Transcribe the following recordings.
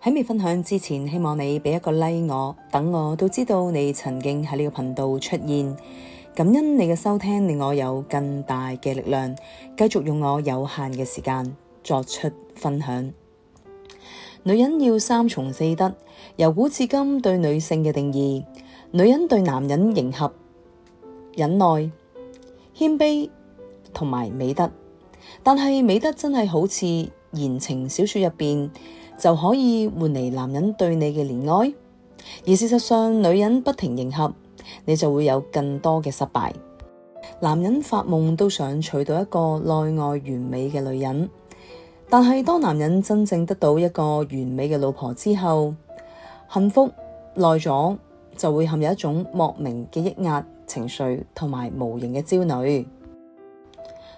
喺未分享之前，希望你俾一個 like 我，等我都知道你曾經喺呢個頻道出現。感恩你嘅收聽，令我有更大嘅力量，繼續用我有限嘅時間作出分享。女人要三從四德，由古至今對女性嘅定義，女人對男人迎合、忍耐、謙卑同埋美德。但係美德真係好似言情小說入邊就可以換嚟男人對你嘅憐愛，而事實上女人不停迎合，你就會有更多嘅失敗。男人發夢都想娶到一個內外完美嘅女人，但係當男人真正得到一個完美嘅老婆之後，幸福耐咗就會陷入一種莫名嘅抑壓情緒同埋無形嘅焦慮。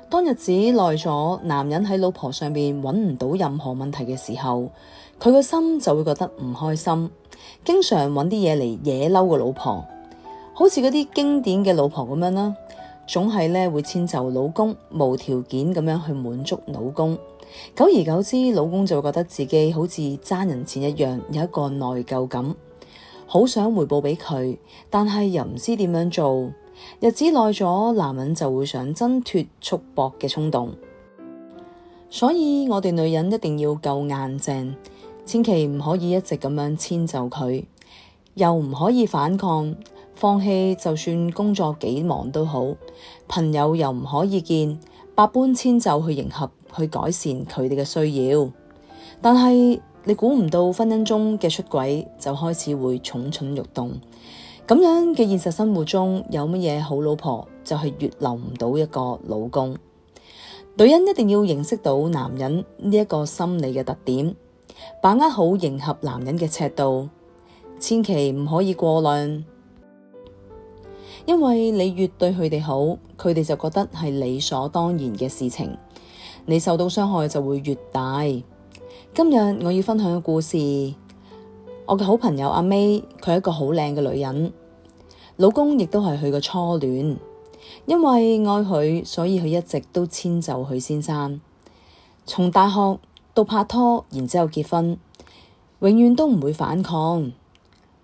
當日子耐咗，男人喺老婆上面揾唔到任何問題嘅時候，佢個心就會覺得唔開心，經常揾啲嘢嚟惹嬲個老婆，好似嗰啲經典嘅老婆咁樣啦，總係咧會遷就老公，無條件咁樣去滿足老公。久而久之，老公就會覺得自己好似爭人錢一樣，有一個內疚感，好想回報俾佢，但係又唔知點樣做。日子耐咗，男人就會想掙脫束縛嘅衝動。所以我哋女人一定要夠硬淨，千祈唔可以一直咁樣遷就佢，又唔可以反抗放棄，就算工作幾忙都好，朋友又唔可以見，百般遷就去迎合，去改善佢哋嘅需要。但係你估唔到婚姻中嘅出軌就開始會蠢蠢欲動。咁樣嘅現實生活中有乜嘢好老婆，就係越留唔到一個老公。女人一定要認識到男人呢一個心理嘅特點，把握好迎合男人嘅尺度，千祈唔可以過量，因為你越對佢哋好，佢哋就覺得係理所當然嘅事情，你受到傷害就會越大。今日我要分享嘅故事，我嘅好朋友阿 May， 佢係一個好靚嘅女人，老公亦都係佢嘅初戀，因為愛佢，所以佢一直都遷就佢先生。從大學到拍拖，然之後結婚，永遠都唔會反抗。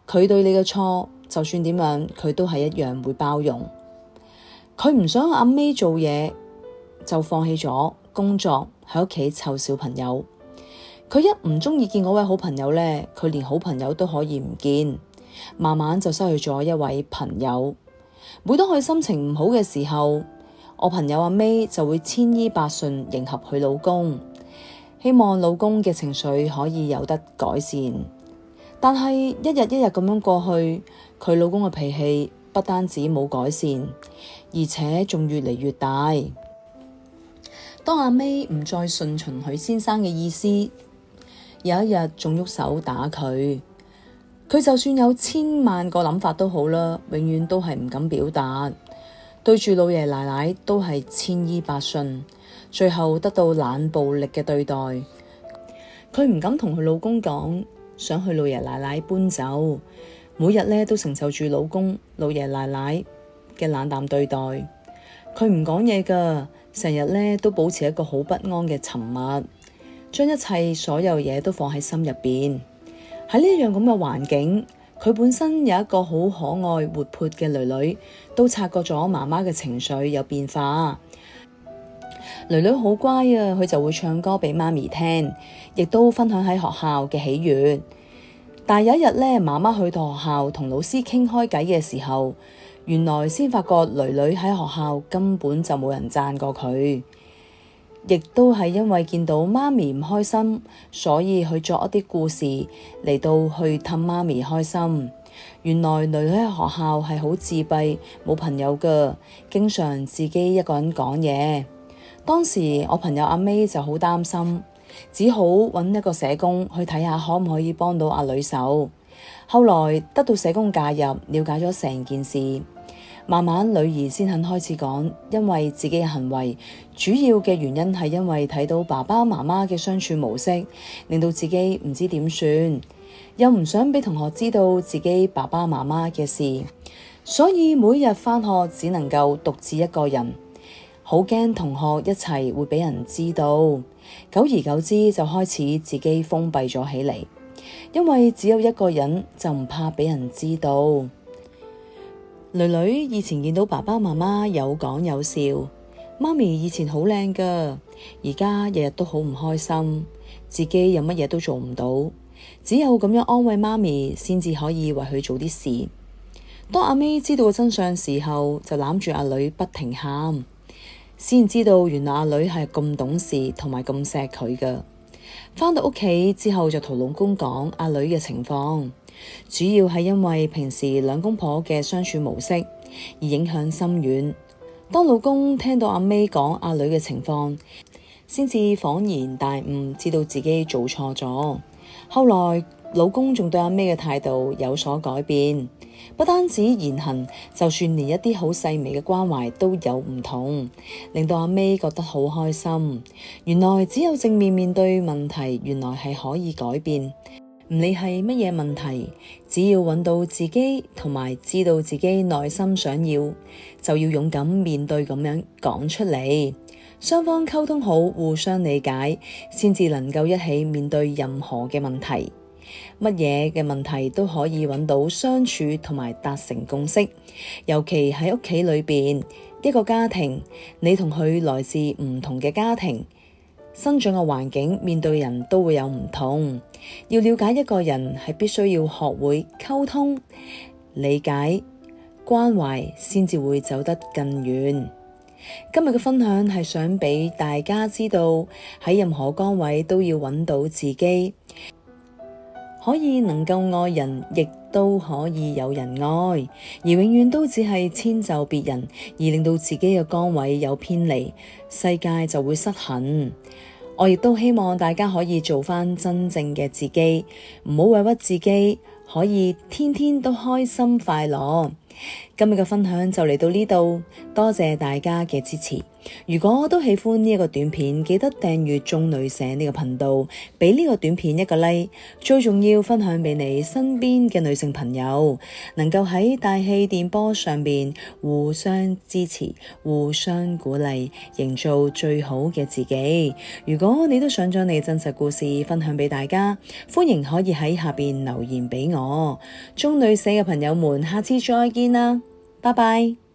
佢對你嘅錯，就算點樣，佢都係一樣會包容。佢唔想阿 May 做嘢，就放棄咗工作，喺屋企湊小朋友。佢一唔鍾意見嗰位好朋友呢，佢連好朋友都可以唔見，慢慢就失去咗一位朋友。每當佢心情唔好嘅時候，我朋友阿 May 就會千依百順迎合佢老公，希望老公嘅情緒可以有得改善。但係一日一日咁樣過去，佢老公嘅脾氣不單止冇改善，而且仲越嚟越大。當阿 May 唔再順從佢先生嘅意思，有一日仲喐手打佢，佢就算有千萬個諗法都好啦，永遠都係唔敢表達，對住老爺奶奶都係千依百順，最後得到冷暴力嘅對待。佢唔敢同佢老公講，想去老爺奶奶搬走，每日呢都承受住老公、老爺奶奶嘅冷淡對待。佢唔講嘢㗎，成日呢都保持一個好不安嘅沉默，將一切所有嘢都放喺心入邊。喺呢樣咁嘅環境，佢本身有一個好可愛活潑嘅女女，都察覺咗媽媽嘅情緒有變化。女女好乖啊，佢就會唱歌俾媽咪聽，亦都分享喺學校嘅喜悅。但有一日呢，媽媽去到學校同老師傾開偈嘅時候，原來先發覺女女喺學校根本就冇人讚過佢。亦都係因為見到媽咪唔開心，所以去作一啲故事嚟到去氹媽咪開心。原來女女喺學校係好自閉，冇朋友㗎，經常自己一個人講嘢。當時我朋友阿 May 就好擔心，只好揾一個社工去睇下可唔可以幫到阿女手。後來得到社工介入，了解咗成件事。慢慢女兒先肯開始講，因為自己嘅行為主要嘅原因係因為睇到爸爸媽媽嘅相處模式，令到自己唔知點算，又唔想俾同學知道自己爸爸媽媽嘅事，所以每日返學只能夠獨自一個人，好驚同學一齊會俾人知道。久而久之就開始自己封閉咗起嚟。因為只有一個人就唔怕俾人知道。囡囡以前見到爸爸媽媽有講有笑，媽咪以前好靚㗎，而家日日都好唔開心，自己有乜嘢都做唔到，只有咁樣安慰媽咪，先至可以為佢做啲事。當阿 May 知道真相時候，就攬住阿女不停喊，先知道原來阿女係咁懂事同埋咁錫佢㗎。返到屋企之後就同老公講阿女嘅情況，主要係因為平時兩公婆嘅相處模式而影響深遠。當老公聽到阿 May 講阿女嘅情況，先至恍然大悟，知道自己做錯咗。後來老公仲對阿 May 嘅態度有所改變，不單止言行，就算連一啲好細微嘅關懷都有唔同，令到阿 May 覺得好開心。原來只有正面面對問題，原來係可以改變。唔理係乜嘢問題，只要揾到自己同埋知道自己內心想要，就要勇敢面對咁樣講出嚟。雙方溝通好，互相理解，先至能夠一起面對任何嘅問題。乜嘢嘅問題都可以揾到相處同埋達成共識。尤其喺屋企裏邊，一個家庭，你同佢來自唔同嘅家庭，生長嘅環境，面對人都會有唔同。要了解一個人，係必須要學會溝通、理解、關懷，先至會走得更遠。今日嘅分享係想俾大家知道，喺任何崗位都要揾到自己，可以能夠愛人，亦都可以有人愛，而永遠都只係遷就別人，而令到自己嘅崗位有偏離，世界就會失衡。我亦都希望大家可以做返真正嘅自己，唔好委屈自己，可以天天都開心快樂。今日嘅分享就嚟到呢度，多謝大家嘅支持。如果都喜歡呢一個短片，記得訂閱眾女社呢個頻道，俾呢個短片一個 like， 最重要分享俾你身邊嘅女性朋友，能夠喺大氣電波上邊互相支持、互相鼓勵，營造最好嘅自己。如果你都想將你真實故事分享俾大家，歡迎可以喺下邊留言俾我。眾女社嘅朋友們，下次再見啦，拜拜。